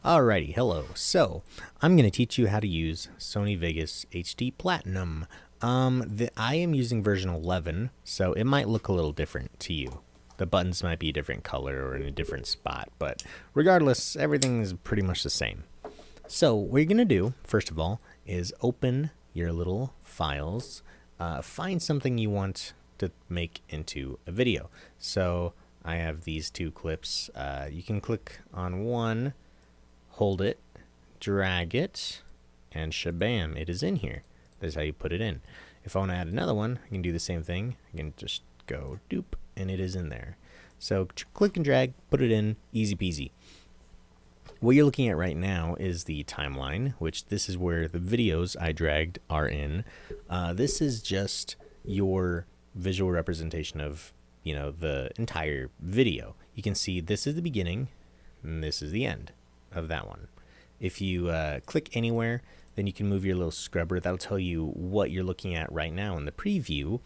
Alrighty, hello. So, I'm going to teach you how to use Sony Vegas HD Platinum. I am using version 11, so it might look a little different to you. The buttons might be a different color or in a different spot, but regardless, everything is pretty much the same. So, what you're going to do, first of all, is open your little files, find something you want to make into a video. So, I have these two clips. You can click on one, hold it, drag it, and shabam, it is in here. That's how you put it in. If I want to add another one, I can do the same thing. I can just go doop, and it is in there. So click and drag, put it in, easy peasy. What you're looking at right now is the timeline, which this is where the videos I dragged are in. This is just your visual representation of, the entire video. You can see this is the beginning, and this is the end of that one. If you click anywhere, then you can move your little scrubber. That'll tell you what you're looking at right now in the preview.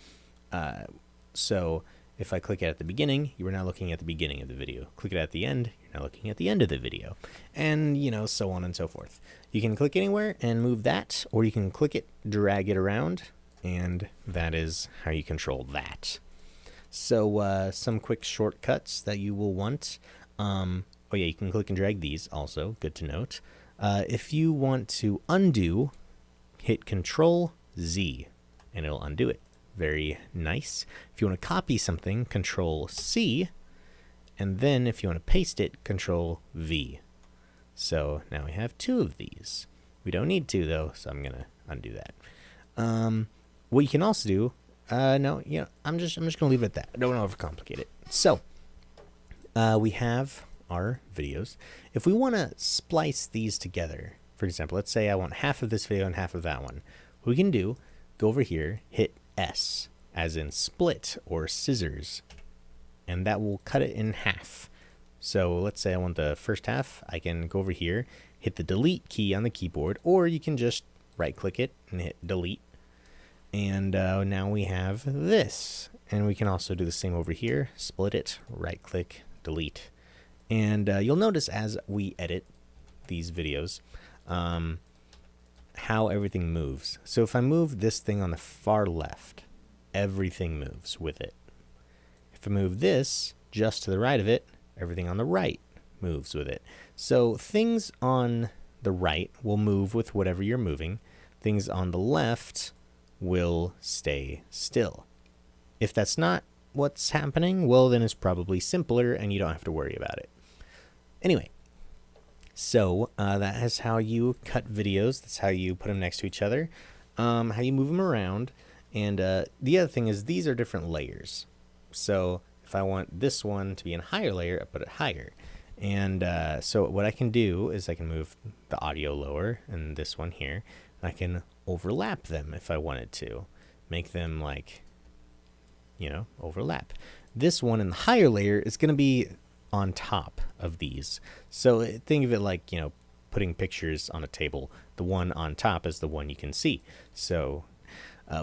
So if I click at the beginning, you are now looking at the beginning of the video. Click it at the end, you're now looking at the end of the video. And, so on and so forth. You can click anywhere and move that, or you can click it, drag it around, and that is how you control that. So some quick shortcuts that you will want. Oh yeah, you can click and drag these also, good to note. If you want to undo, hit Control Z and it'll undo it. Very nice. If you want to copy something, Control C, and then if you want to paste it, Control V. So now we have two of these. We don't need two though, so I'm gonna undo that. What you can also do, I'm just gonna leave it at that. I don't want to overcomplicate it. So we have our videos. If we want to splice these together, for example, let's say I want half of this video and half of that one, what we can do, go over here, hit S as in split or scissors, and that will cut it in half. So let's say I want the first half, I can go over here, hit the delete key on the keyboard, or you can just right click it and hit delete, and now we have this. And we can also do the same over here, split it, right click, delete. And you'll notice as we edit these videos how everything moves. So if I move this thing on the far left, everything moves with it. If I move this just to the right of it, everything on the right moves with it. So things on the right will move with whatever you're moving. Things on the left will stay still. If that's not what's happening, well, then it's probably simpler and you don't have to worry about it. Anyway, so that is how you cut videos. That's how you put them next to each other, how you move them around. And the other thing is these are different layers. So if I want this one to be in a higher layer, I put it higher. And so what I can do is I can move the audio lower and this one here. And I can overlap them if I wanted to. Make them like, overlap. This one in the higher layer is going to be on top of these. So think of it like, putting pictures on a table. The one on top is the one you can see. So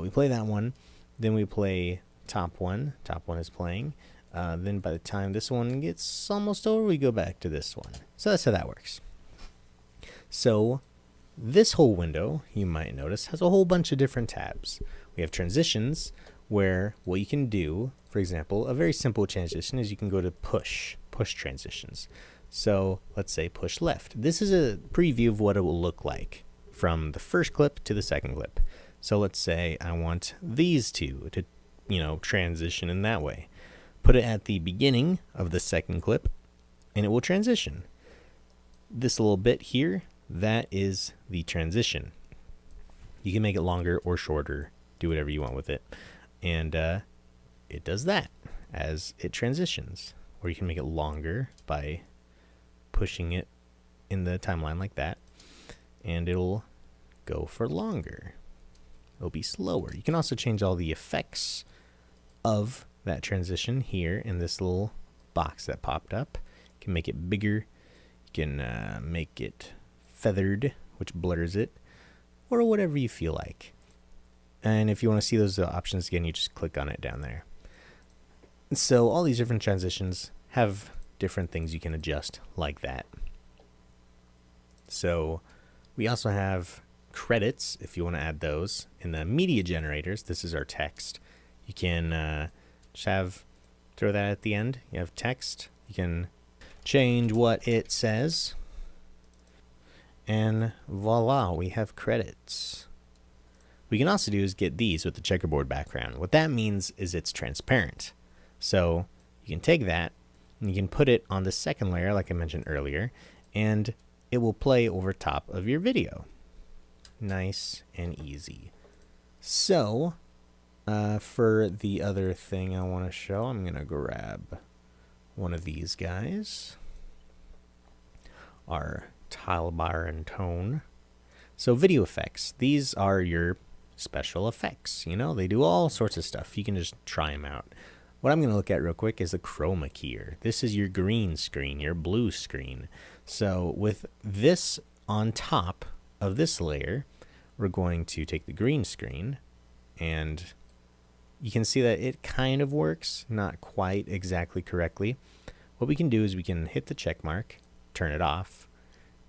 we play that one, then we play top one. Top one is playing. Then by the time this one gets almost over, we go back to this one. So that's how that works. So this whole window, you might notice, has a whole bunch of different tabs. We have transitions, where what you can do, for example, a very simple transition is you can go to push transitions. So let's say push left. This is a preview of what it will look like from the first clip to the second clip. So let's say I want these two to, transition in that way. Put it at the beginning of the second clip and it will transition. This little bit here, that is the transition. You can make it longer or shorter, do whatever you want with it. And it does that as it transitions. Or you can make it longer by pushing it in the timeline like that. And it'll go for longer. It'll be slower. You can also change all the effects of that transition here in this little box that popped up. You can make it bigger. You can make it feathered, which blurs it. Or whatever you feel like. And if you want to see those options again, you just click on it down there. So all these different transitions have different things you can adjust like that. So we also have credits if you want to add those. In the media generators, this is our text. You can just throw that at the end. You have text. You can change what it says. And voila, we have credits. What we can also do is get these with the checkerboard background. What that means is it's transparent. So you can take that and you can put it on the second layer like I mentioned earlier, and it will play over top of your video. Nice and easy. So for the other thing I want to show, I'm going to grab one of these guys. Our tile bar and tone. So video effects. These are your special effects. You know, they do all sorts of stuff. You can just try them out. What I'm going to look at real quick is the chroma keyer. This is your green screen, your blue screen. So with this on top of this layer, we're going to take the green screen, and you can see that it kind of works, not quite exactly correctly. What we can do is we can hit the check mark, turn it off,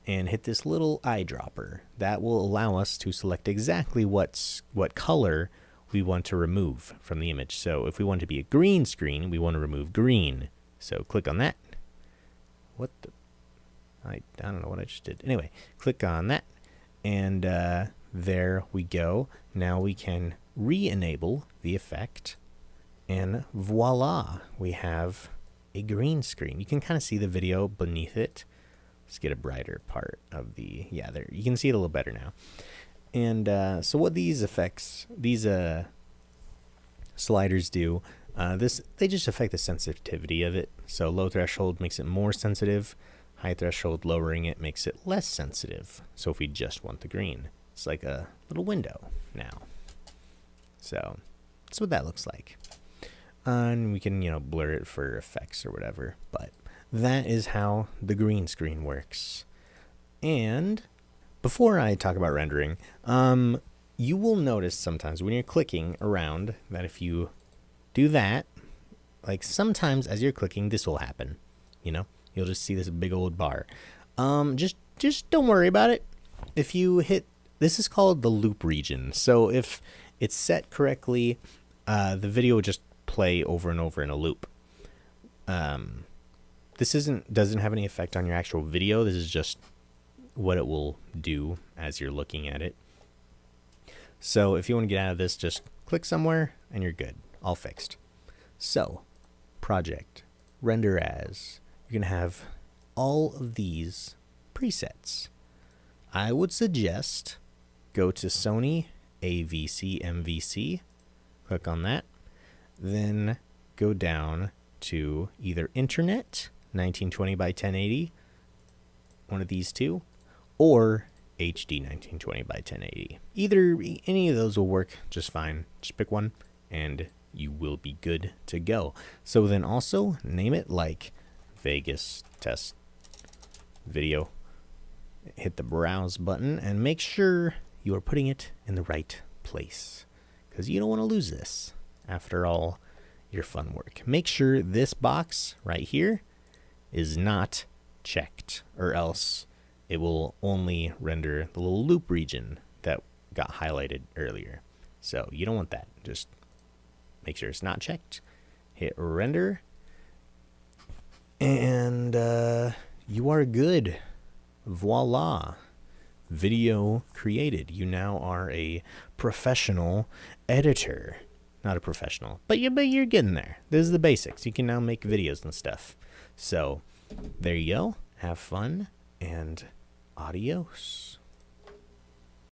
and hit this little eyedropper. That will allow us to select exactly what color we want to remove from the image. So if we want it to be a green screen, we want to remove green. So click on that. What the? I don't know what I just did. Anyway, click on that, and there we go. Now we can re-enable the effect, and voila, we have a green screen. You can kind of see the video beneath it. Let's get a brighter part of the, yeah, there, you can see it a little better now. And so what these effects, these sliders do, they just affect the sensitivity of it. So low threshold makes it more sensitive. High threshold, lowering it, makes it less sensitive. So if we just want the green, it's like a little window now. So that's what that looks like. And we can, blur it for effects or whatever. But that is how the green screen works. And before I talk about rendering, you will notice sometimes when you're clicking around that if you do that, like sometimes as you're clicking, this will happen. You'll just see this big old bar. Just don't worry about it. If you hit, this is called the loop region. So if it's set correctly, the video will just play over and over in a loop. This doesn't have any effect on your actual video. This is just what it will do as you're looking at it. So if you want to get out of this, just click somewhere and you're good. All fixed. So, project, render as. You're going to have all of these presets. I would suggest go to Sony AVC MVC, click on that, then go down to either Internet 1920 by 1080, one of these two, or HD 1920 by 1080. Any of those will work just fine. Just pick one and you will be good to go. So then also name it like Vegas test video. Hit the browse button and make sure you are putting it in the right place, because you don't want to lose this after all your fun work. Make sure this box right here is not checked, or else it will only render the little loop region that got highlighted earlier. So you don't want that. Just make sure it's not checked. Hit render. And you are good. Voila. Video created. You now are a professional editor. Not a professional, but you're getting there. This is the basics. You can now make videos and stuff. So there you go. Have fun and adios.